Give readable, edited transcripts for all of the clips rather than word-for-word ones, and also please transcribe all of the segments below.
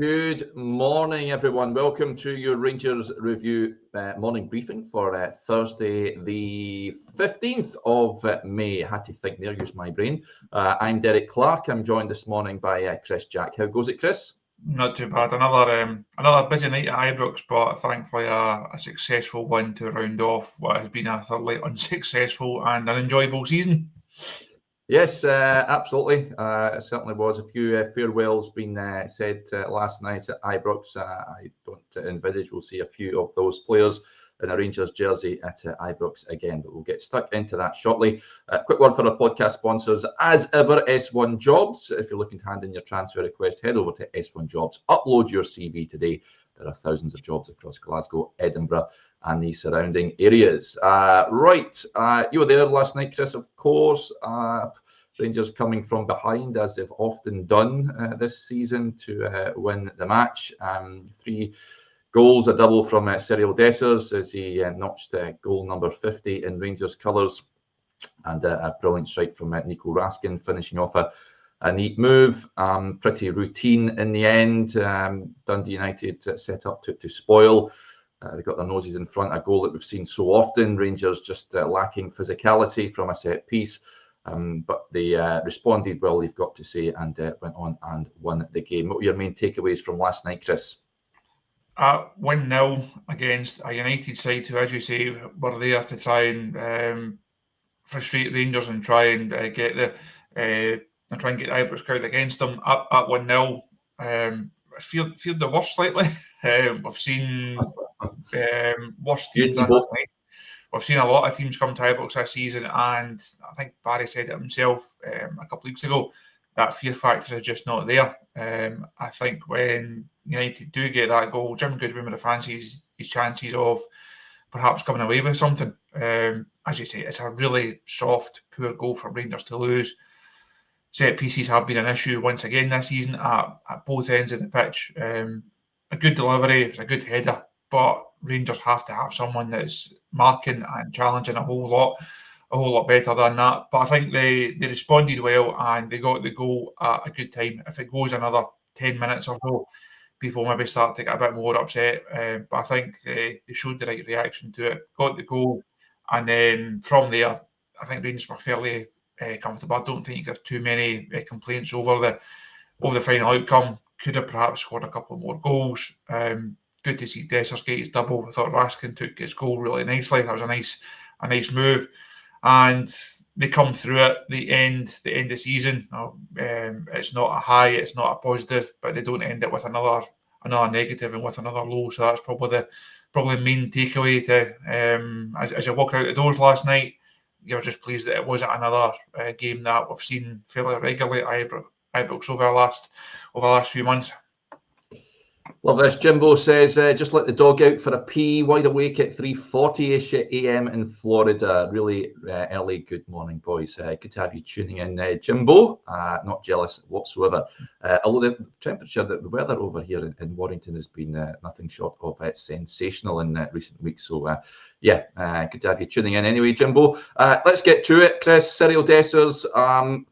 Good morning, everyone. Welcome to your Rangers Review morning briefing for Thursday, the 15th of May. I had to think there, use my brain. I'm Derek Clark. I'm joined this morning by Chris Jack. How goes it, Chris? Not too bad. Another busy night at Ibrox, but thankfully a successful one to round off what has been a thoroughly unsuccessful and an enjoyable season. Yes, absolutely. It certainly was. A few farewells being said last night at Ibrox. I don't envisage we'll see a few of those players in a Rangers jersey at Ibrox again, but we'll get stuck into that shortly. Quick word for our podcast sponsors. As ever, S1 Jobs. If you're looking to hand in your transfer request, head over to S1 Jobs. Upload your CV today. There are thousands of jobs across Glasgow, Edinburgh, and the surrounding areas. You were there last night, Chris, of course. Rangers coming from behind, as they've often done this season, to win the match. 3 goals, a double from Cerny Raskin as he notched goal number 50 in Rangers colours, and a brilliant strike from Nico Raskin, finishing off a neat move. Pretty routine in the end. Dundee United set up to spoil. They got their noses in front, a goal that we've seen so often. Rangers just lacking physicality from a set piece. But they responded well, you've got to say, and went on and won the game. What were your main takeaways from last night, Chris? 1-0 against a United side who, as you say, were there to try and frustrate Rangers and try and get the Ibrox crowd against them. At 1-0, I feared the worst slightly. We've seen worse teams than last night. We've seen a lot of teams come to Ibrox this season, and I think Barry said it himself a couple of weeks ago, that fear factor is just not there. I think when United do get that goal, Jim Goodwin would have fancied his chances of perhaps coming away with something. As you say, it's a really soft, poor goal for Rangers to lose. Set pieces have been an issue once again this season at both ends of the pitch. A good delivery, it's a good header, but Rangers have to have someone that's marking and challenging a whole lot better than that. But I think they responded well and they got the goal at a good time. If it goes another 10 minutes or so, people maybe start to get a bit more upset. But I think they showed the right reaction to it, got the goal, and then from there, I think Rangers were fairly comfortable. I don't think you got too many complaints over the final outcome. Could have perhaps scored a couple more goals. Good to see Dessers get his double. I thought Raskin took his goal really nicely. That was a nice move. And they come through it. The end of the season. It's not a high, it's not a positive, but they don't end it with another negative and with another low. So that's probably the main takeaway. As you walked out the doors last night, you're just pleased that it wasn't another game that we've seen fairly regularly at Ibrox over the last few months. Love this. Jimbo says, just let the dog out for a pee, wide awake at 3:40ish a.m. in Florida. Really early. Good morning, boys. Good to have you tuning in, Jimbo. Not jealous whatsoever. Although the temperature, the weather over here in Warrington has been nothing short of sensational in recent weeks. So, good to have you tuning in anyway, Jimbo. Let's get to it. Chris, Cerny Raskin.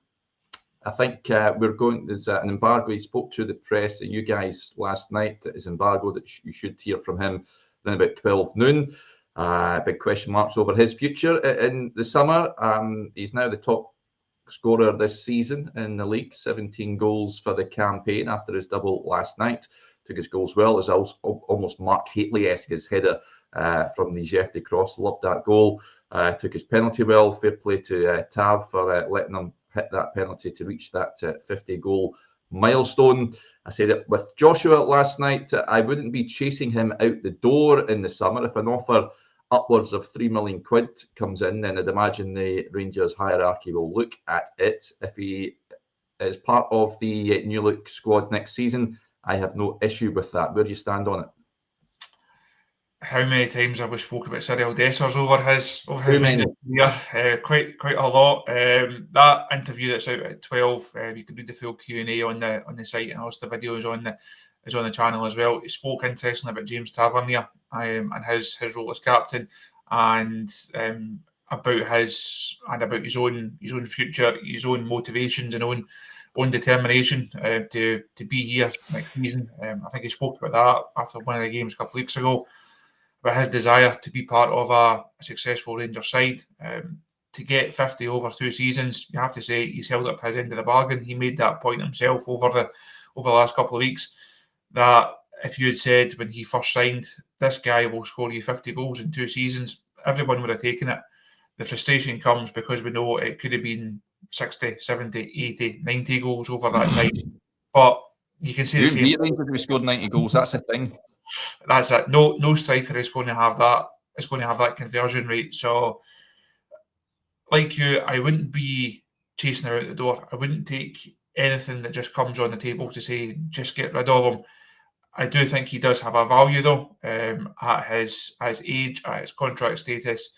I think there's an embargo. He spoke to the press, you guys, last night. His embargo that you should hear from him then about 12 noon. Big question marks over his future in the summer. He's now the top scorer this season in the league, 17 goals for the campaign after his double last night. Took his goals well. It was almost Mark Hateley-esque, his header from the Jefty cross. Loved that goal. Took his penalty well. Fair play to Tav for letting him hit that penalty to reach that 50-goal milestone. I said it with Joshua last night. I wouldn't be chasing him out the door in the summer. If an offer upwards of £3 million comes in, then I'd imagine the Rangers hierarchy will look at it. If he is part of the new look squad next season, I have no issue with that. Where do you stand on it? How many times have we spoke about Cerny Raskin over his career? Quite a lot. That interview that's out at 12, you can read the full Q&A on the site, and also the video is on the channel as well. He spoke interestingly about James Tavernier and his role as captain, and about his own future, his own motivations, and own determination to be here next season. I think he spoke about that after one of the games a couple of weeks ago, about his desire to be part of a successful Rangers side. To get 50 over 2 seasons, you have to say he's held up his end of the bargain. He made that point himself over the last couple of weeks, that if you had said when he first signed, this guy will score you 50 goals in 2 seasons, everyone would have taken it. The frustration comes because we know it could have been 60, 70, 80, 90 goals over that time. But you can see the same. We scored 90 goals. That's the thing. That's it. No striker is going to have that. Is going to have that conversion rate. So, like you, I wouldn't be chasing her out the door. I wouldn't take anything that just comes on the table to say just get rid of him. I do think he does have a value though, at his age, at his contract status,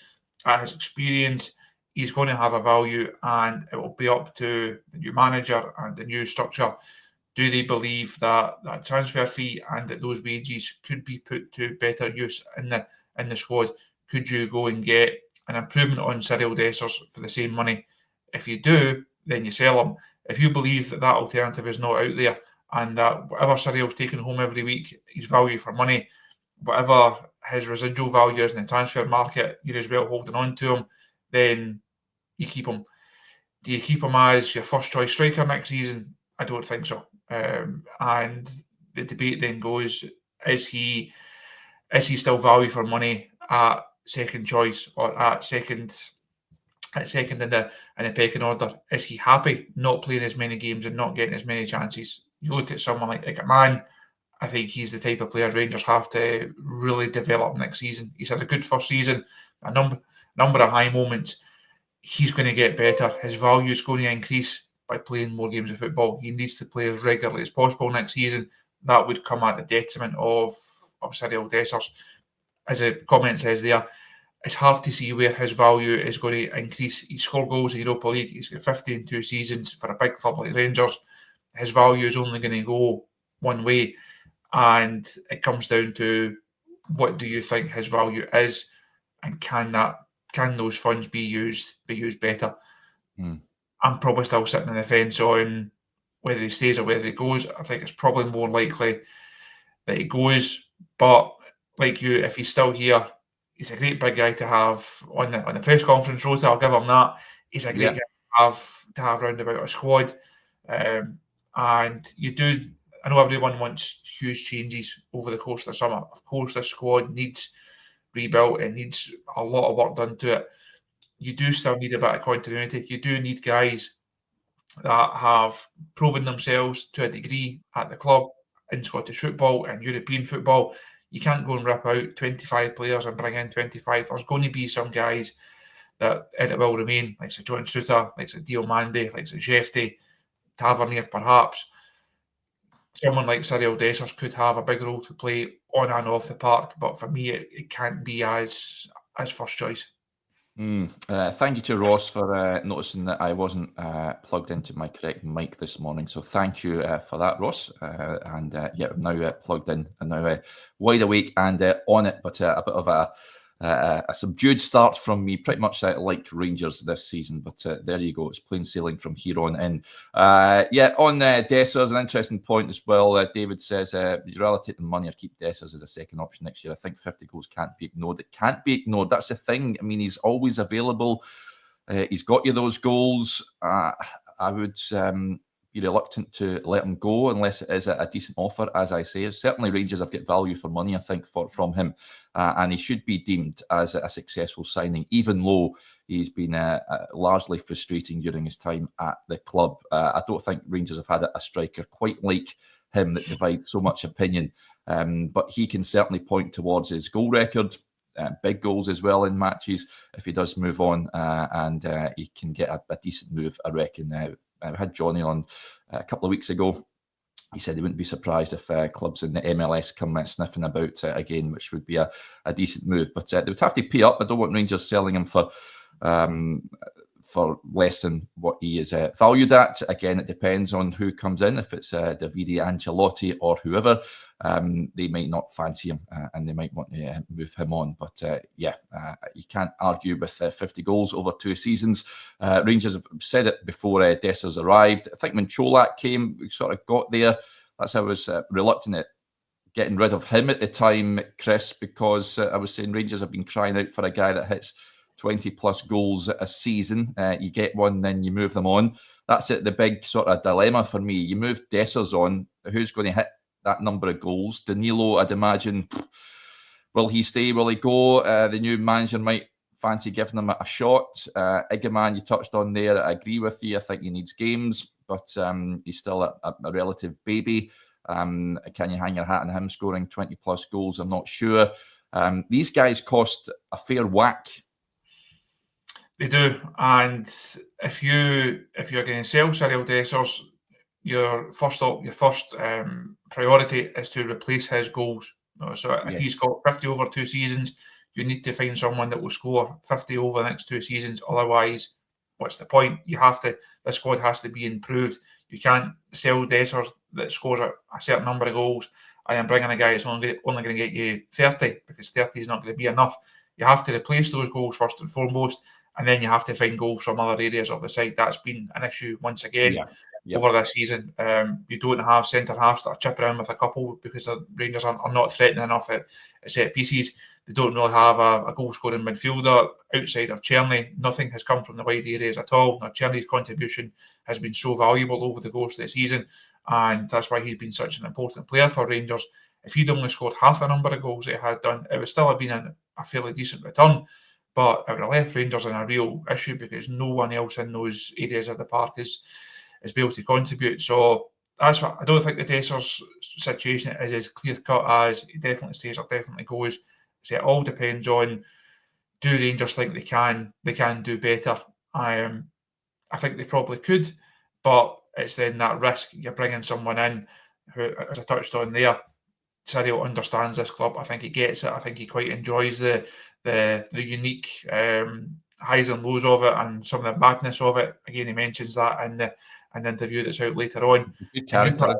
at his experience. He's going to have a value, and it will be up to the new manager and the new structure. Do they believe that that transfer fee and that those wages could be put to better use in the squad? Could you go and get an improvement on Cyril Dessers for the same money? If you do, then you sell him. If you believe that that alternative is not out there, and that whatever Cyril's taking home every week, his value for money, whatever his residual value is in the transfer market, you're as well holding on to him, then you keep him. Do you keep him as your first choice striker next season? I don't think so. And the debate then goes: is he still value for money at second choice or at second in the pecking order? Is he happy not playing as many games and not getting as many chances? You look at someone like Ickerman, I think he's the type of player Rangers have to really develop next season. He's had a good first season, a number of high moments. He's going to get better. His value is going to increase by playing more games of football. He needs to play as regularly as possible next season. That would come at the detriment of Cyril Dessers. As the comment says there, it's hard to see where his value is going to increase. He scored goals in the Europa League. He's got 50 in 2 seasons for a big club like Rangers. His value is only going to go one way. And it comes down to, what do you think his value is, and can those funds be used better? I'm probably still sitting on the fence on whether he stays or whether he goes. I think it's probably more likely that he goes. But like you, if he's still here, he's a great big guy to have on the press conference rota. I'll give him that. He's a great guy to have round about a squad. And you do. I know everyone wants huge changes over the course of the summer. Of course, this squad needs rebuilt. It needs a lot of work done to it. You do still need a bit of continuity. You do need guys that have proven themselves to a degree at the club, in Scottish football and European football. You can't go and rip out 25 players and bring in 25. There's going to be some guys that it will remain, like John Suter, like Diomande, like Jefty, Tavernier perhaps. Someone like Cyril Dessers could have a big role to play on and off the park, but for me, it can't be as first choice. Thank you to Ross for noticing that I wasn't plugged into my correct mic this morning. So thank you for that, Ross. And I'm now plugged in and now wide awake and on it, but a bit of a subdued start from me, pretty much like Rangers this season. But there you go. It's plain sailing from here on in. On Dessers, an interesting point as well. David says, would you rather take the money or keep Dessers as a second option next year? I think 50 goals can't be ignored. It can't be ignored. That's the thing. I mean, he's always available. He's got you those goals. I would be reluctant to let him go unless it is a decent offer, as I say. Certainly Rangers have got value for money, I think, from him. And he should be deemed as a successful signing, even though he's been largely frustrating during his time at the club. I don't think Rangers have had a striker quite like him that divides so much opinion. But he can certainly point towards his goal record, big goals as well in matches, if he does move on. And he can get a decent move, I reckon. I had Johnny on a couple of weeks ago. He said he wouldn't be surprised if clubs in the MLS come sniffing about again, which would be a decent move. But they would have to pay up. I don't want Rangers selling him for for less than what he is valued at. Again, it depends on who comes in. If it's Davide Ancelotti or whoever, they might not fancy him and they might want to move him on. But you can't argue with 50 goals over 2 seasons. Rangers have said it before Dessers arrived. I think when Cholak came, we sort of got there. That's how I was reluctant at getting rid of him at the time, Chris, because I was saying Rangers have been crying out for a guy that hits 20 plus goals a season. You get one, then you move them on. That's the big sort of dilemma for me. You move Dessers on, who's going to hit that number of goals? Danilo, I'd imagine, will he stay? Will he go? The new manager might fancy giving him a shot. Iggerman, you touched on there. I agree with you. I think he needs games, but he's still a relative baby. Can you hang your hat on him scoring 20 plus goals? I'm not sure. These guys cost a fair whack. They do, and if you're going to sell Cyril Dessers, your first priority is to replace his goals. So if he's got 50 over 2 seasons, you need to find someone that will score 50 over the next 2 seasons. Otherwise, what's the point? The squad has to be improved. You can't sell Dessers that scores a certain number of goals and then bring in a guy that's only going to get you 30, because 30 is not going to be enough. You have to replace those goals first and foremost, and then you have to find goals from other areas of the side. That's been an issue once again over this season. You don't have centre halves that are chipping around with a couple because the Rangers are not threatening enough at set pieces. They don't really have a goal-scoring midfielder outside of Cerny. Nothing has come from the wide areas at all. Now, Cerny's contribution has been so valuable over the course of the season, and that's why he's been such an important player for Rangers. If he'd only scored half the number of goals he had done, it would still have been a fairly decent return, but it would have left Rangers in a real issue because no one else in those areas of the park is able to contribute. So that's what I don't think the Dessers situation is as clear-cut as he definitely stays or definitely goes. So it all depends on, do Rangers think they can do better? I think they probably could, but it's then that risk. You're bringing someone in who, as I touched on there, Cyril understands this club. I think he gets it. I think he quite enjoys the unique highs and lows of it and some of the madness of it. Again, he mentions that in the interview that's out later on. Good character.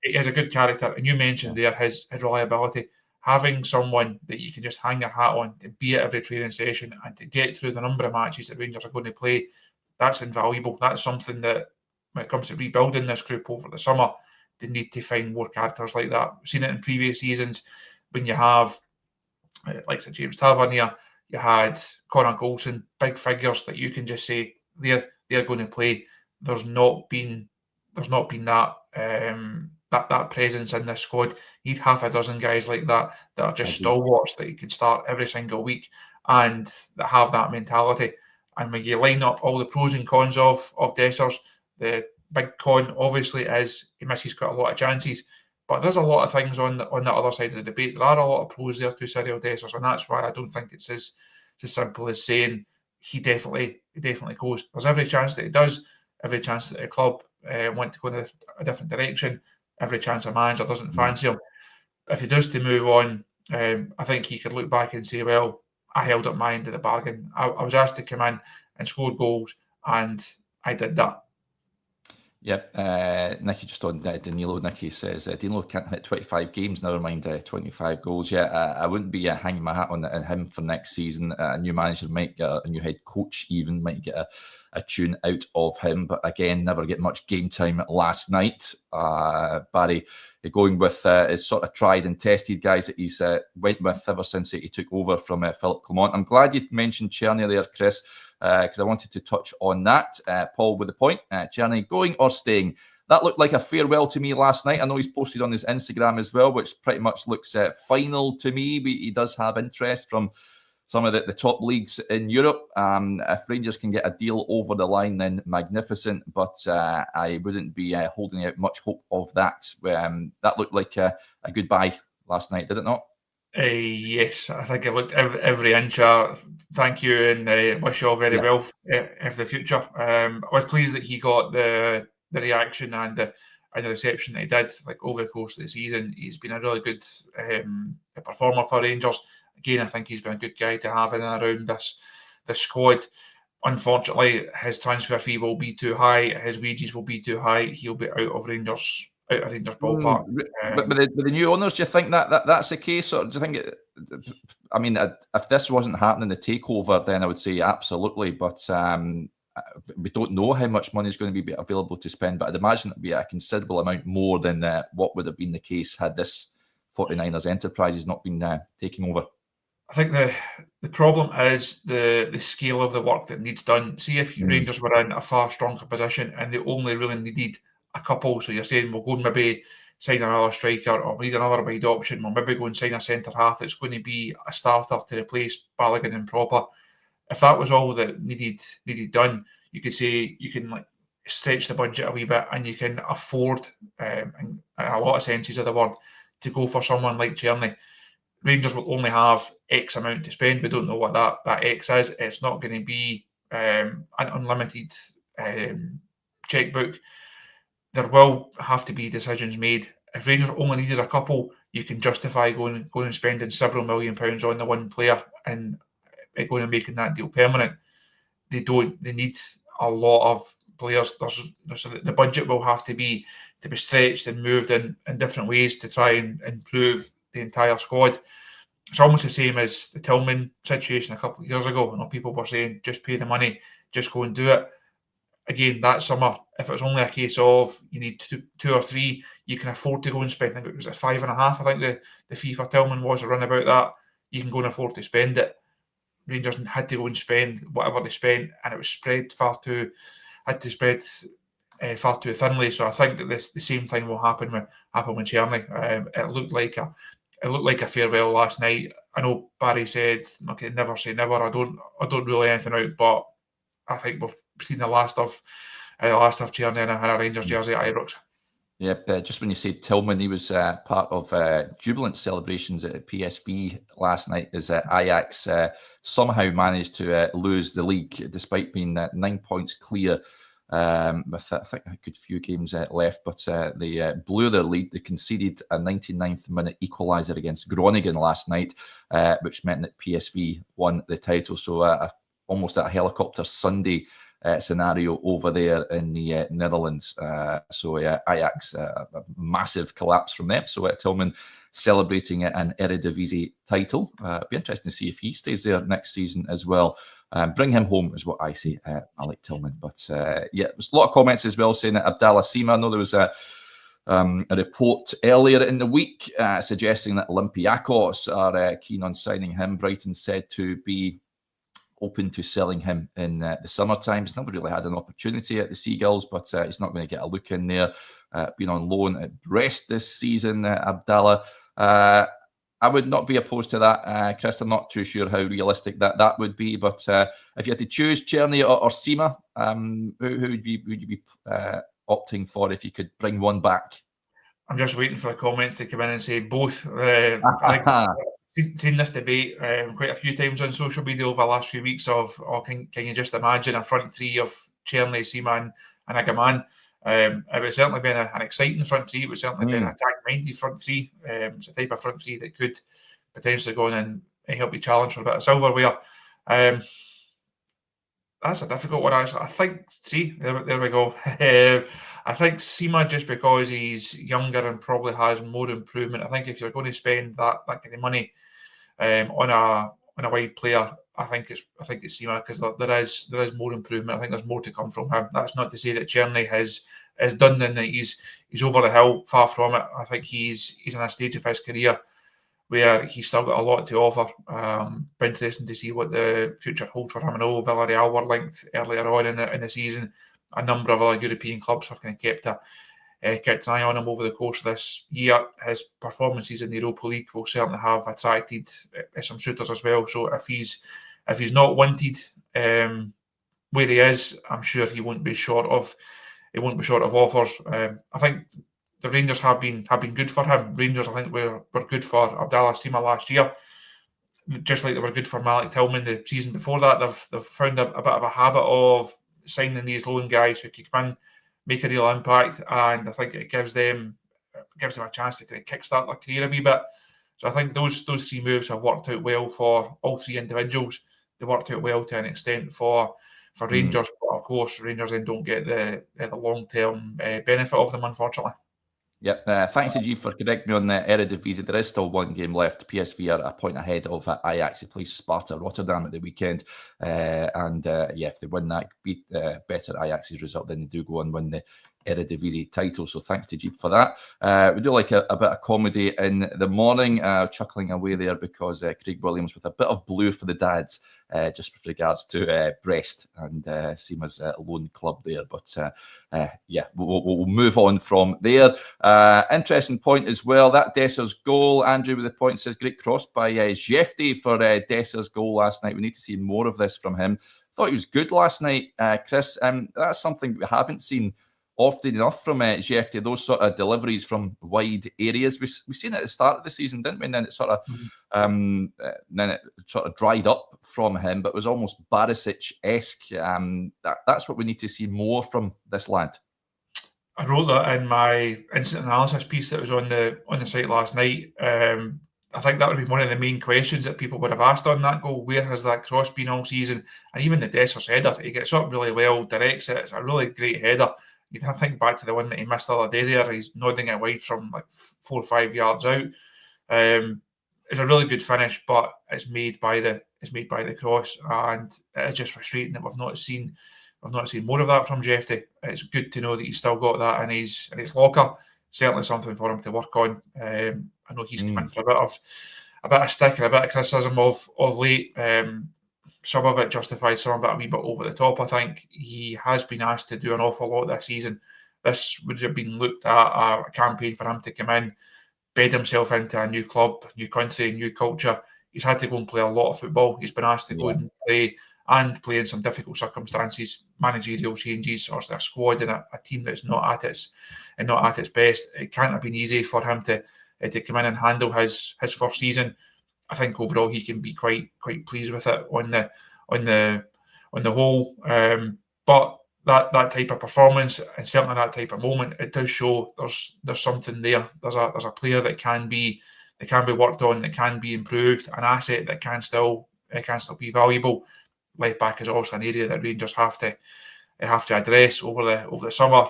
He has a good character, and you mentioned there his reliability. Having someone that you can just hang your hat on to be at every training session and to get through the number of matches that Rangers are going to play, that's invaluable. That's something that, when it comes to rebuilding this group over the summer, they need to find more characters like that. We've seen it in previous seasons when you have, like Sir James Tavernier, you had Connor Golson, big figures that you can just say they're going to play. There's not been that that presence in this squad. You need half a dozen guys like that are just stalwarts that you can start every single week and that have that mentality. And when you line up all the pros and cons of Dessers, the big con obviously is he misses quite a lot of chances. But there's a lot of things on the other side of the debate. There are a lot of pros there to Cyril Dessers, and that's why I don't think it's as simple as saying he definitely goes. There's every chance that he does, every chance that the club want to go in a different direction, every chance a manager doesn't fancy him. If he does to move on, I think he could look back and say, well, I held up my end of the bargain. I was asked to come in and score goals, and I did that. Yep, Nicky just on Danilo. Nicky says Danilo can't hit 25 games, never mind 25 goals. Yeah, I wouldn't be hanging my hat on him for next season. A new manager might get, a new head coach even might get a tune out of him. But again, never get much game time last night. Barry going with his sort of tried and tested guys that he's went with ever since he took over from Philip Clement. I'm glad you mentioned Cerny there, Chris, because I wanted to touch on that. Paul with the point, Cerny going or staying? That looked like a farewell to me last night. I know he's posted on his Instagram as well, which pretty much looks final to me. But he does have interest from some of the top leagues in Europe. If Rangers can get a deal over the line, then magnificent. But I wouldn't be holding out much hope of that. That looked like a goodbye last night, did it not? Yes, I think it looked every inch. Thank you, and wish you all very well for the future. I was pleased that he got the reaction and the reception that he did. Like over the course of the season, he's been a really good performer for Rangers. Again, I think he's been a good guy to have in and around this squad. unfortunately, his transfer fee will be too high. His wages will be too high. He'll be out of Rangers ballpark. But with the new owners, do you think that's the case, or do you think I mean, if this wasn't happening, the takeover, then I would say absolutely. But we don't know how much money is going to be available to spend. But I'd imagine it'd be a considerable amount more than what would have been the case had this 49ers enterprises not been taking over. I think the problem is the scale of the work that needs done. See, if Rangers were in a far stronger position and they only really needed a couple, so you're saying we'll go and maybe sign another striker, or we need another wide option, we'll maybe go and sign a centre half that's going to be a starter to replace Balogun and Proper. If that was all that needed done, you could say you can like stretch the budget a wee bit, and you can afford, in a lot of senses of the word, to go for someone like Cerny. Rangers will only have X amount to spend. We don't know what that X is. It's not going to be an unlimited checkbook. There will have to be decisions made. If Rangers only needed a couple, you can justify going and spending several £1 million on the one player and going and making that deal permanent. They don't. They need a lot of players. The budget will have to be stretched and moved in different ways to try and improve the entire squad. It's almost the same as the Tillman situation a couple of years ago. I know people were saying, just pay the money, just go and do it. Again, that summer, if it was only a case of you need two or three, you can afford to go and spend. I think it was at 5.5. I think the fee for Tillman was around about that. You can go and afford to spend it. Rangers had to go and spend whatever they spent, and it was spread far too thinly. So I think that the same thing will happen with Cerny. It looked like a farewell last night. I know Barry said, "Okay, never say never." I don't rule anything out, but I think we've seen the last of Cerny in a Rangers jersey at Ibrox. Yep, just when you say Tillman, he was part of jubilant celebrations at PSV last night as Ajax somehow managed to lose the league despite being 9 points clear with I think a good few games left, but they blew their lead. They conceded a 99th minute equaliser against Groningen last night, which meant that PSV won the title. So almost a helicopter Sunday scenario over there in the Netherlands. So Ajax, a massive collapse from them. So Tillman celebrating an Eredivisie title. Be interesting to see if he stays there next season as well. Bring him home is what I say. I like Tillman. But there's a lot of comments as well saying that Abdallah Sima, I know there was a report earlier in the week suggesting that Olympiacos are keen on signing him. Brighton said to be open to selling him in the summertime. He's never really had an opportunity at the Seagulls, but he's not going to get a look in there. Been on loan at Brest this season, Abdallah. I would not be opposed to that, Chris. I'm not too sure how realistic that would be, but if you had to choose Cerny or Sima, who would you be opting for if you could bring one back? I'm just waiting for the comments to come in and say both. I've seen this debate quite a few times on social media over the last few weeks of, can you just imagine a front three of Cerny, Seaman and Agaman? It would certainly be an exciting front three. It would certainly be an attack-minded front three. It's a type of front three that could potentially go in and help you challenge for a bit of silverware. That's a difficult one, actually. I think, there we go. I think Sima, just because he's younger and probably has more improvement. I think if you're going to spend that kind of money on a wide player, I think it's Sima, because there is more improvement. I think there's more to come from him. That's not to say that Cerny has done and that he's over the hill. Far from it. I think he's in a stage of his career where he's still got a lot to offer. Be interesting to see what the future holds for him. I know Villarreal were linked earlier on in the season. A number of other European clubs have kind of kept an eye on him over the course of this year. His performances in the Europa League will certainly have attracted some suitors as well. So if he's not wanted where he is, I'm sure he won't be short of offers. I think the Rangers have been good for him. Rangers, I think, were good for Abdallah Sima last year, just like they were good for Malik Tillman the season before that. They've found a bit of a habit of signing these loan guys who can come in, make a real impact, and I think it gives them a chance to kind of kickstart their career a wee bit. So I think those three moves have worked out well for all three individuals. They worked out well to an extent for for Rangers, but of course Rangers then don't get the long-term benefit of them, unfortunately. Yep. Thanks to you for correcting me on the Eredivisie. There is still one game left. PSV are a point ahead of Ajax. They play Sparta Rotterdam at the weekend. If they win that, beat better Ajax's result, then they do go and win the Eredivisie title. So thanks to Jeep for that. We do like a bit of comedy in the morning, chuckling away there because Craig Williams with a bit of blue for the dads, just with regards to Brest and Seema's lone club there. But we'll move on from there. Interesting point as well. That Dessers goal, Andrew with the point says, great cross by Jefty for Dessers' goal last night. We need to see more of this from him. Thought he was good last night, Chris. That's something we haven't seen often enough from Jefty, those sort of deliveries from wide areas. We've seen it at the start of the season, didn't we? And then it sort of dried up from him, but it was almost Barisic-esque. That's what we need to see more from this lad. I wrote that in my instant analysis piece that was on the site last night. I think that would be one of the main questions that people would have asked on that goal. Where has that cross been all season? And even the Dessers header, he gets up really well, directs it. It's a really great header. You can think back to the one that he missed the other day there. He's nodding it wide from like 4 or 5 yards out. It's a really good finish, but it's made by the cross, and it's just frustrating that we've not seen more of that from Jefty. It's good to know that he's still got that in his locker. Certainly something for him to work on. I know he's come in for a bit of stick and a bit of criticism of late. Some of it justified, some of it a wee bit over the top. I think he has been asked to do an awful lot this season. This would have been looked at a campaign for him to come in, bed himself into a new club, new country, new culture. He's had to go and play a lot of football. He's been asked to go and play in some difficult circumstances, managerial changes, or a squad and a team that's not at its best. It can't have been easy for him to come in and handle his first season. I think overall he can be quite pleased with it on the whole. But that type of performance and certainly that type of moment, it does show there's something there. There's a player that can be worked on, that can be improved, an asset that can still be valuable. Left back is also an area that Rangers have to address over the summer.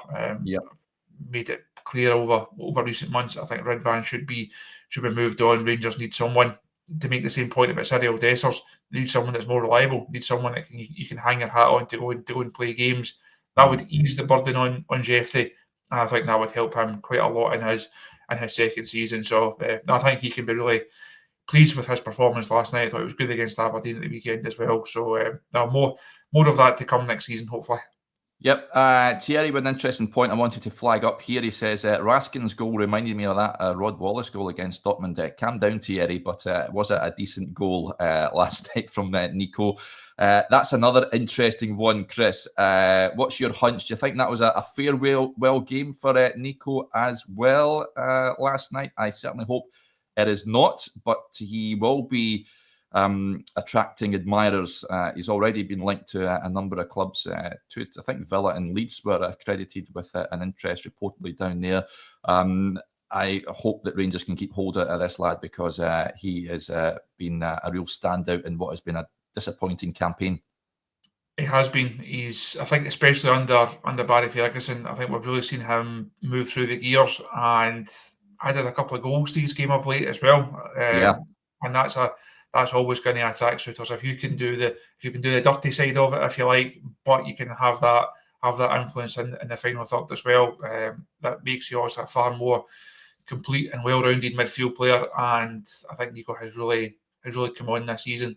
Made it clear over recent months. I think Ridvan should be moved on. Rangers need someone to make the same point about Cyril Dessers. Need someone that's more reliable. Need someone that you can hang your hat on to go and play games. That would ease the burden on Jefty, and I think that would help him quite a lot in his second season. So I think he can be really pleased with his performance last night. I thought it was good against Aberdeen at the weekend as well. So more of that to come next season, hopefully. Yep. Thierry with an interesting point I wanted to flag up here. He says, Raskin's goal reminded me of that Rod Wallace goal against Dortmund. Calm down, Thierry, but it was a decent goal last night from Nico. That's another interesting one, Chris. What's your hunch? Do you think that was a farewell game for Nico as well last night? I certainly hope it is not, but he will be attracting admirers. He's already been linked to a number of clubs. To it, I think Villa and Leeds were accredited with an interest reportedly down there. I hope that Rangers can keep hold of this lad because he has been a real standout in what has been a disappointing campaign. He has been. I think, especially under Barry Ferguson, I think we've really seen him move through the gears and added a couple of goals to his game of late as well. And that's always going to attract suitors if you can do the dirty side of it, if you like, but you can have that influence in the final third as well. That makes you also a far more complete and well-rounded midfield player, and I think Nico has really come on this season.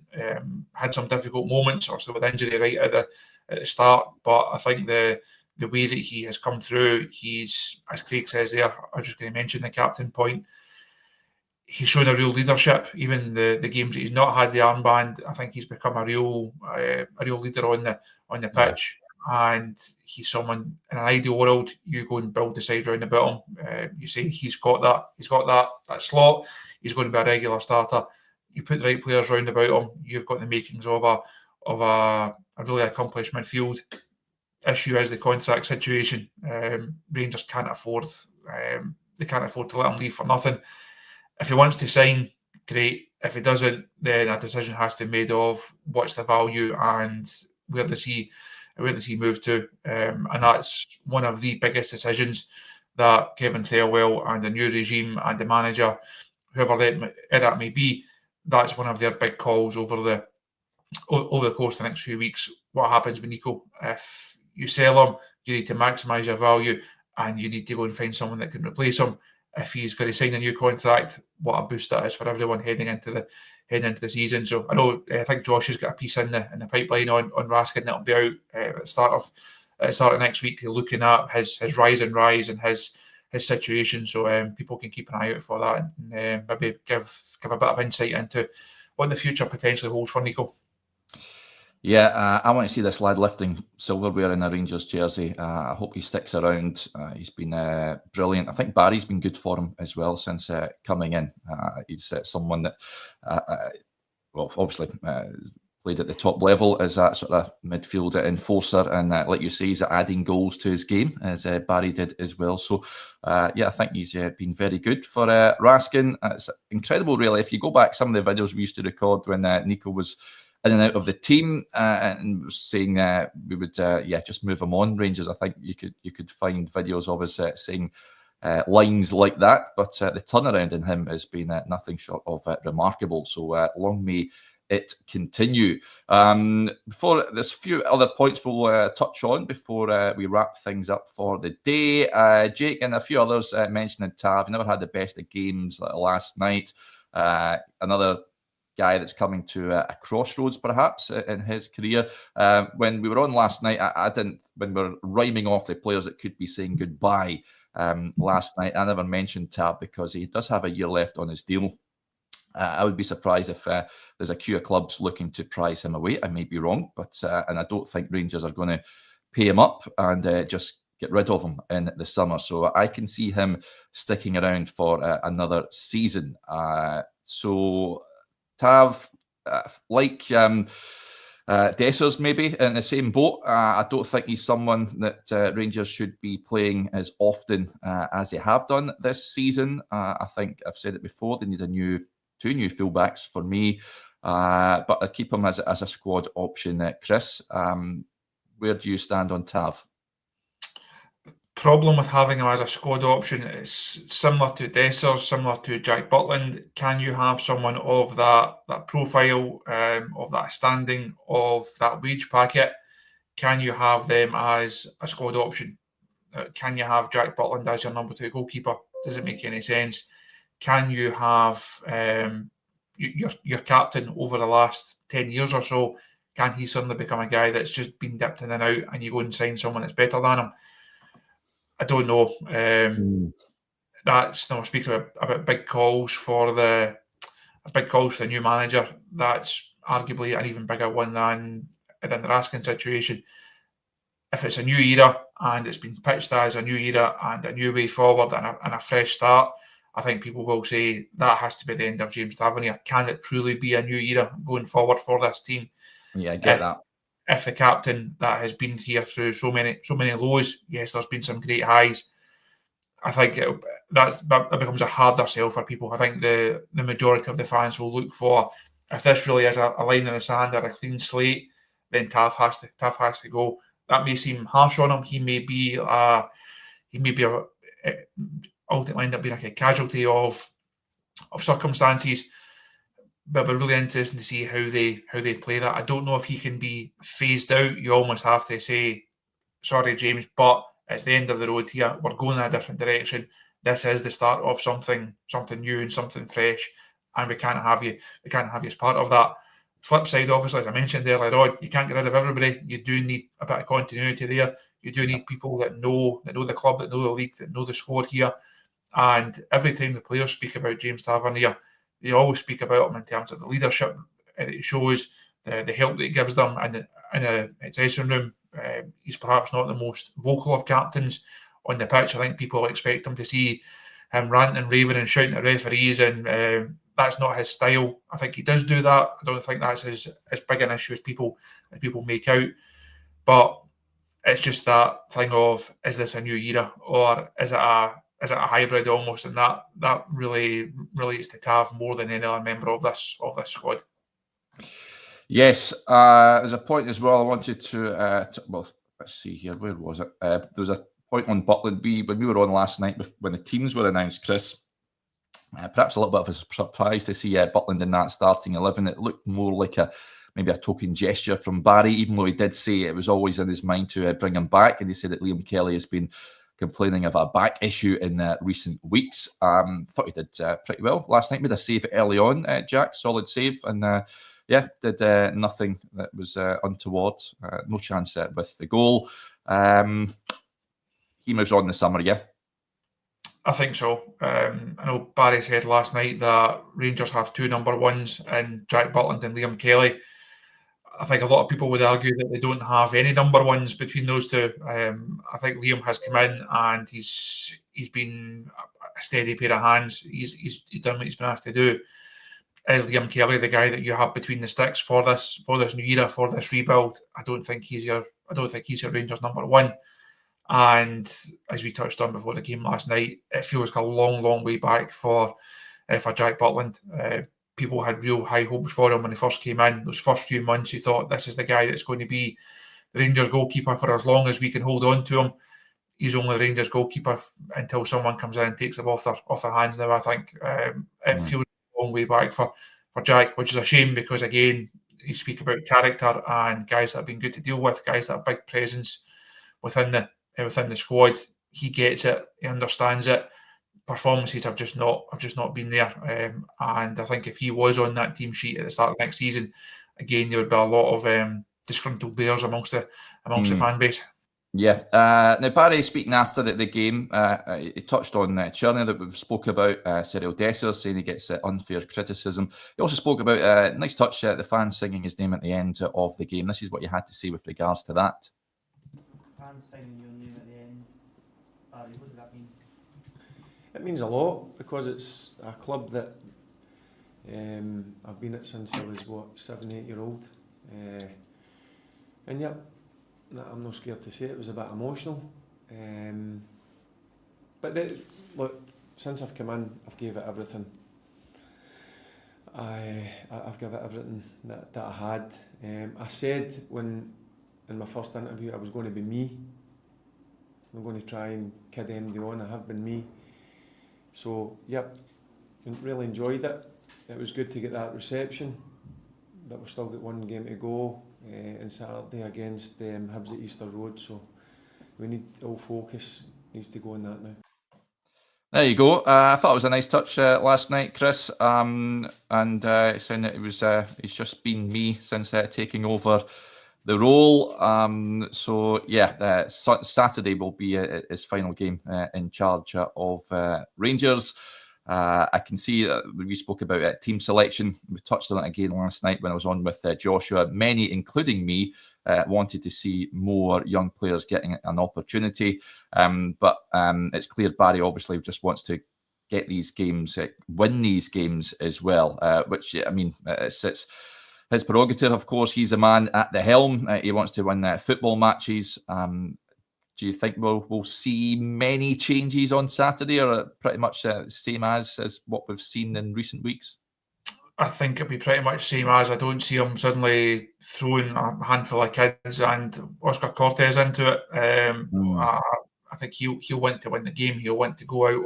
Had some difficult moments, also with injury right at the start, but I think the way that he has come through, he's, as Craig says there, I'm just going to mention the captain point. He's shown a real leadership. Even the games that he's not had the armband, I think he's become a real leader on the pitch. And he's someone in an ideal world. You go and build the side round about him. You say he's got that slot. He's going to be a regular starter. You put the right players round about him. You've got the makings of a really accomplished midfield. Issue is the contract situation. Rangers can't afford. They can't afford to let him leave for nothing. If he wants to sign, great. If he doesn't, then a decision has to be made of what's the value and where does he where does he move to? And that's one of the biggest decisions that Kevin Thelwell and the new regime and the manager, whoever that may be, that's one of their big calls over the course of the next few weeks. What happens with Nico? If you sell him, you need to maximise your value, and you need to go and find someone that can replace him. If he's going to sign a new contract, what a boost that is for everyone heading into the season. So I think Josh has got a piece in the pipeline on Raskin that'll be out at the start of next week, looking at his rise and his situation. So people can keep an eye out for that, and maybe give a bit of insight into what the future potentially holds for Nico. Yeah, I want to see this lad lifting silverware in a Rangers jersey. I hope he sticks around. He's been brilliant. I think Barry's been good for him as well since coming in. He's someone that, obviously played at the top level as that sort of midfield enforcer, and like you say, he's adding goals to his game, as Barry did as well. So, I think he's been very good for Raskin. It's incredible, really. If you go back some of the videos we used to record when Nico was in and out of the team, and was saying we would just move him on, Rangers. I think you could find videos of us saying lines like that, but the turnaround in him has been nothing short of remarkable. So long may it continue. Before there's a few other points we'll touch on before we wrap things up for the day. Jake and a few others mentioning Tav never had the best of games last night. Another guy that's coming to a crossroads perhaps in his career. When we were on last night, I didn't, when we were rhyming off the players that could be saying goodbye last night, I never mentioned Tab because he does have a year left on his deal. I would be surprised if there's a queue of clubs looking to prize him away. I may be wrong, but and I don't think Rangers are going to pay him up and just get rid of him in the summer. So I can see him sticking around for another season. So Tav, like Dessers maybe in the same boat. I don't think he's someone that Rangers should be playing as often as they have done this season. I think I've said it before, they need two new fullbacks for me, but I keep him as a squad option. Chris, where do you stand on Tav? Problem with having him as a squad option is similar to Dessers, similar to Jack Butland. Can you have someone of that profile, of that standing, of that wage packet? Can you have them as a squad option? Can you have Jack Butland as your number 2 goalkeeper? Does it make any sense? Can you have your captain over the last 10 years or so? Can he suddenly become a guy that's just been dipped in and out, and you go and sign someone that's better than him? I don't know. That's now speaking about big calls for the new manager. That's arguably an even bigger one than the Raskin situation. If it's a new era and it's been pitched as a new era and a new way forward and a fresh start, I think people will say that has to be the end of James Tavernier. Can it truly be a new era going forward for this team? Yeah, I get that. If the captain that has been here through so many lows, yes, there's been some great highs. I think that becomes a harder sell for people. I think the majority of the fans will look for, if this really is a line in the sand or a clean slate, then Tav has to go. That may seem harsh on him. He may be ultimately end up being like a casualty of circumstances. But it'll be really interesting to see how they play that. I don't know if he can be phased out. You almost have to say, sorry, James, but it's the end of the road here. We're going in a different direction. This is the start of something new and something fresh, and we can't have you as part of that. Flip side, obviously, as I mentioned earlier on, you can't get rid of everybody. You do need a bit of continuity there. You do need people that know the club, that know the league, that know the squad here. And every time the players speak about James Tavernier, they always speak about him in terms of the leadership it shows, the help that it gives them in a dressing room. He's perhaps not the most vocal of captains on the pitch. I think people expect him to see him ranting and raving and shouting at referees, and that's not his style. I think he does do that. I don't think that's as big an issue as people make out. But it's just that thing of, is this a new era, or is it a hybrid almost? And that really relates to Tav more than any other member of this squad. Yes, there's a point as well I wanted to well, let's see here, where was it? There was a point on Butland. When we were on last night, when the teams were announced, Chris, perhaps a little bit of a surprise to see Butland in that starting 11. It looked more like maybe a token gesture from Barry, even though he did say it was always in his mind to bring him back. And he said that Liam Kelly has been complaining of a back issue in recent weeks. Thought he did pretty well last night. Made a save early on, Jack, solid save. And did nothing that was untoward. No chance with the goal. He moves on in the summer, yeah? I think so. I know Barry said last night that Rangers have 2 number ones in Jack Butland and Liam Kelly. I think a lot of people would argue that they don't have any number ones between those two. I think Liam has come in and he's been a steady pair of hands. He's done what he's been asked to do. Is Liam Kelly the guy that you have between the sticks for this new era, for this rebuild? I don't think he's your Rangers number one. And as we touched on before the game last night, it feels like a long way back for Jack Butland. People had real high hopes for him when he first came in. Those first few months, you thought this is the guy that's going to be the Rangers goalkeeper for as long as we can hold on to him. He's only the Rangers goalkeeper until someone comes in and takes him off their hands now, I think. It feels a long way back for Jack, which is a shame because, again, you speak about character and guys that have been good to deal with, guys that have big presence within the squad. He gets it, he understands it. Performances have just not been there, and I think if he was on that team sheet at the start of next season, again there would be a lot of disgruntled bears amongst the fan base. Yeah. Now Barry speaking after the game, he touched on Cerny that we've spoke about. Cyril Dessers saying he gets unfair criticism. He also spoke about nice touch, the fans singing his name at the end of the game. This is what you had to say with regards to that. Fans singing your name at the end. Barry, what does that mean? It means a lot because it's a club that I've been at since I was 7, 8 year old, and yep, I'm not scared to say it was a bit emotional. But look, since I've come in, I've gave it everything. I've given it everything that I had. I said in my first interview I was going to be me. I'm going to try and kid MD on. I have been me. So, yep, really enjoyed it. It was good to get that reception, but we've still got one game to go on Saturday against Hibs at Easter Road, so we need all focus needs to go on that now. There you go. I thought it was a nice touch last night, Chris, and saying that he's just been me since taking over the role. So yeah, Saturday will be his final game in charge of Rangers. I can see we spoke about team selection. We touched on it again last night when I was on with Joshua. Many, including me, wanted to see more young players getting an opportunity. But it's clear Barry obviously just wants to get these games, win these games as well, which, I mean, it's his prerogative. Of course, he's a man at the helm. He wants to win football matches. Do you think we'll see many changes on Saturday, or pretty much the same as what we've seen in recent weeks? I think it'll be pretty much same as. I don't see him suddenly throwing a handful of kids and Oscar Cortez into it. I think he'll want to win the game. He'll want to go out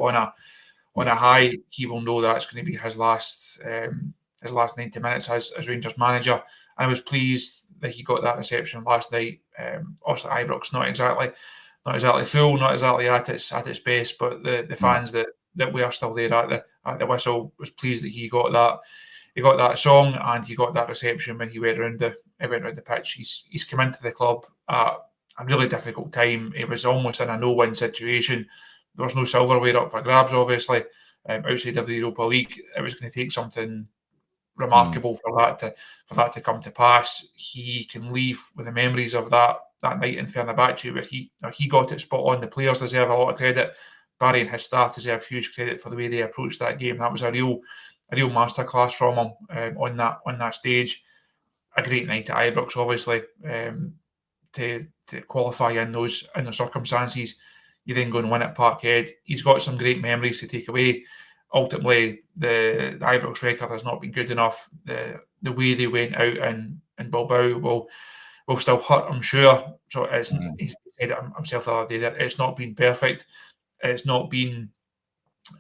on a high. He will know that's going to be his last 90 minutes as Rangers manager. And I was pleased that he got that reception last night. Also, Ibrox not exactly full, not exactly at its best, but the fans that were still there at the whistle, was pleased that he got that song and he got that reception when he went around the pitch. He's come into the club at a really difficult time. It was almost in a no-win situation. There was no silverware up for grabs, obviously. Outside of the Europa League, it was going to take something remarkable for that to come to pass. He can leave with the memories of that night in Fenerbahce, where he got it spot on. The players deserve a lot of credit. Barry and his staff deserve huge credit for the way they approached that game. That was a real masterclass from him on that stage. A great night at Ibrox, obviously, to qualify in those circumstances. You then go and win at Parkhead. He's got some great memories to take away. Ultimately, the Ibrox record has not been good enough. The way they went out and Bilbao will still hurt, I'm sure. So he said it himself the other day that it's not been perfect. It's not been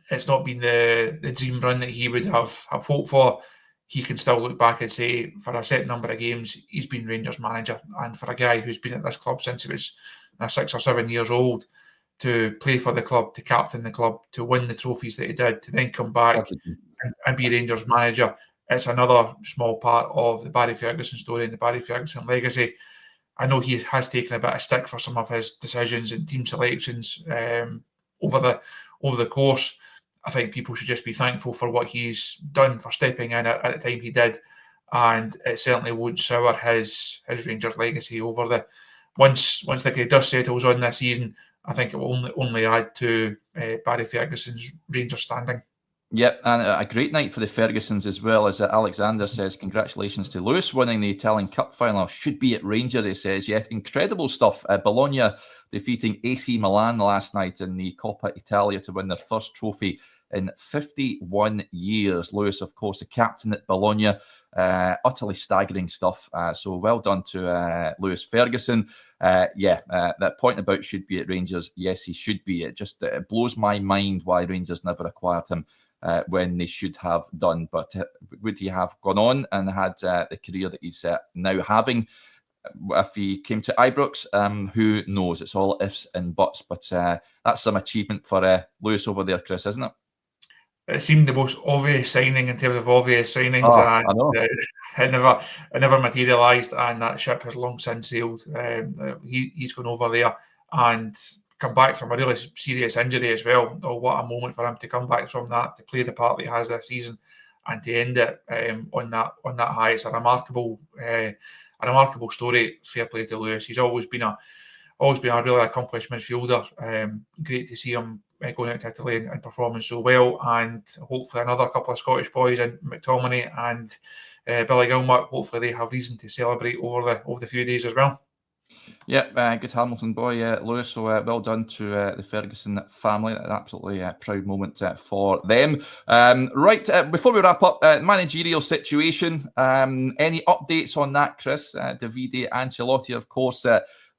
the dream run that he would have hoped for. He can still look back and say, for a set number of games, he's been Rangers manager. And for a guy who's been at this club since he was 6 or 7 years old, to play for the club, to captain the club, to win the trophies that he did, to then come back and be Rangers manager, it's another small part of the Barry Ferguson story and the Barry Ferguson legacy. I know he has taken a bit of stick for some of his decisions and team selections over the course. I think people should just be thankful for what he's done, for stepping in at the time he did, and it certainly won't sour his Rangers legacy over the once the dust settles on this season. I think it will only add to Barry Ferguson's Rangers standing. Yep, and a great night for the Fergusons as well. As Alexander says, congratulations to Lewis winning the Italian Cup final. Should be at Rangers, he says. Yeah, incredible stuff. Bologna defeating AC Milan last night in the Coppa Italia to win their first trophy in 51 years. Lewis, of course, the captain at Bologna. Utterly staggering stuff. So well done to Lewis Ferguson. That point about should be at Rangers. Yes, he should be. It just blows my mind why Rangers never acquired him when they should have done. But would he have gone on and had the career that he's now having if he came to Ibrox? Who knows? It's all ifs and buts. But that's some achievement for Lewis over there, Chris, isn't it? It seemed the most obvious signing in terms of obvious signings, and it never materialised, and that ship has long since sailed. He's gone over there and come back from a really serious injury as well. Oh, what a moment for him to come back from that, to play the part that he has this season, and to end it on that high. It's a remarkable story. Fair play to Lewis. He's always been a really accomplished midfielder. Great to see him going out to Italy and performing so well, and hopefully another couple of Scottish boys in McTominay and Billy Gilmour, hopefully they have reason to celebrate over the few days as well. Yeah, good Hamilton boy, Lewis. So well done to the Ferguson family. An absolutely proud moment for them. Right, before we wrap up, managerial situation. Any updates on that, Chris? Davide Ancelotti, of course,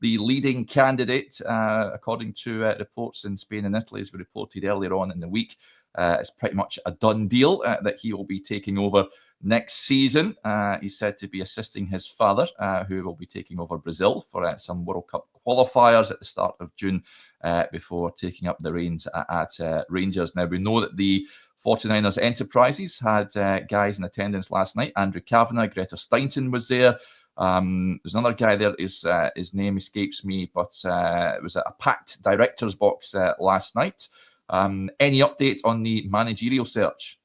the leading candidate, according to reports in Spain and Italy, as we reported earlier on in the week. It's pretty much a done deal that he will be taking over next season. He's said to be assisting his father, who will be taking over Brazil for some World Cup qualifiers at the start of June before taking up the reins at Rangers. Now, we know that the 49ers Enterprises had guys in attendance last night. Andrew Kavanagh, Greta Steinton was there. There's another guy there, his name escapes me, but it was a packed director's box last night. Any update on the managerial search?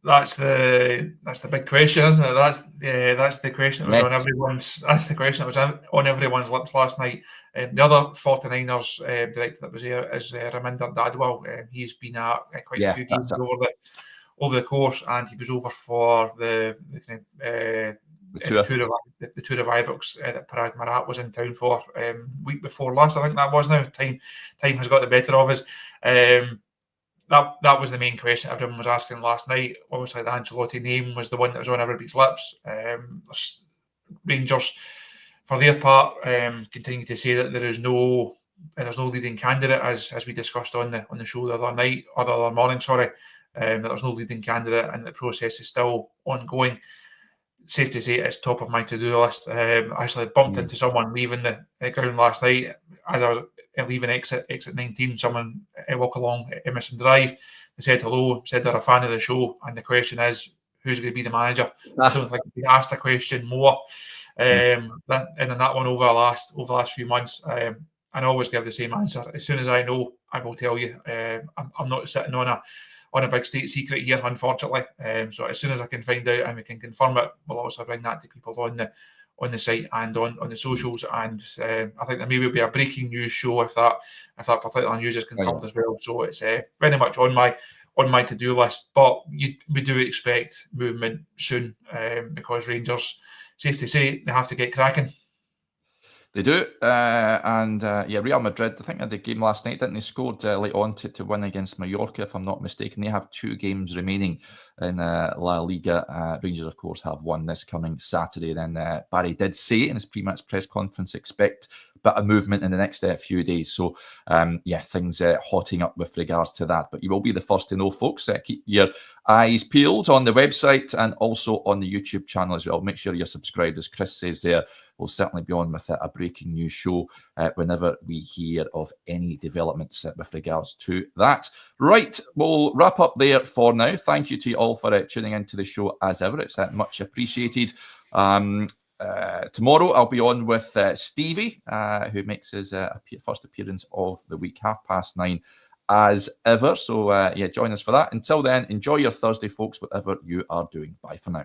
That's the big question, isn't it? That's the question that was on everyone's lips last night. The other 49ers director that was there is Raminder Dadwal. He's been at quite a few games over the course, and he was over for the tour of Ibrox that Parag Marat was in town for week before last. I think that was now. Time has got the better of us. That was the main question everyone was asking last night. Obviously, the Ancelotti name was the one that was on everybody's lips. Rangers, for their part, continue to say that there's no leading candidate, as we discussed on the show the other morning. That there's no leading candidate, and the process is still ongoing. Safe to say it's top of my to-do list. I actually bumped into someone leaving the ground last night as I was leaving exit 19. Someone walk along Emerson Drive. They said hello, said they're a fan of the show, and the question is, who's going to be the manager? I don't think we asked a question more that one over the last few months. And I always give the same answer. As soon as I know, I will tell you. I'm not sitting on a big state secret here, unfortunately. So as soon as I can find out and we can confirm it, we'll also bring that to people on the site and on the socials. And I think there maybe be a breaking news show if that particular news is confirmed as well. So it's very much on my to-do list. But we do expect movement soon because Rangers, safe to say, they have to get cracking. They do, and Real Madrid, I think they had the game last night, didn't they? Scored late on to win against Mallorca, if I'm not mistaken. They have 2 games remaining in La Liga. Rangers, of course, have one this coming Saturday. Then Barry did say in his pre-match press conference, expect a bit of movement in the next few days. So, things hotting up with regards to that. But you will be the first to know, folks. Keep your eyes peeled on the website and also on the YouTube channel as well. Make sure you're subscribed, as Chris says there. We'll certainly be on with a breaking news show whenever we hear of any developments with regards to that. Right, we'll wrap up there for now. Thank you to you all for tuning into the show as ever. It's much appreciated. Tomorrow I'll be on with Stevie, who makes his first appearance of the week, 9:30 as ever. So, join us for that. Until then, enjoy your Thursday, folks, whatever you are doing. Bye for now.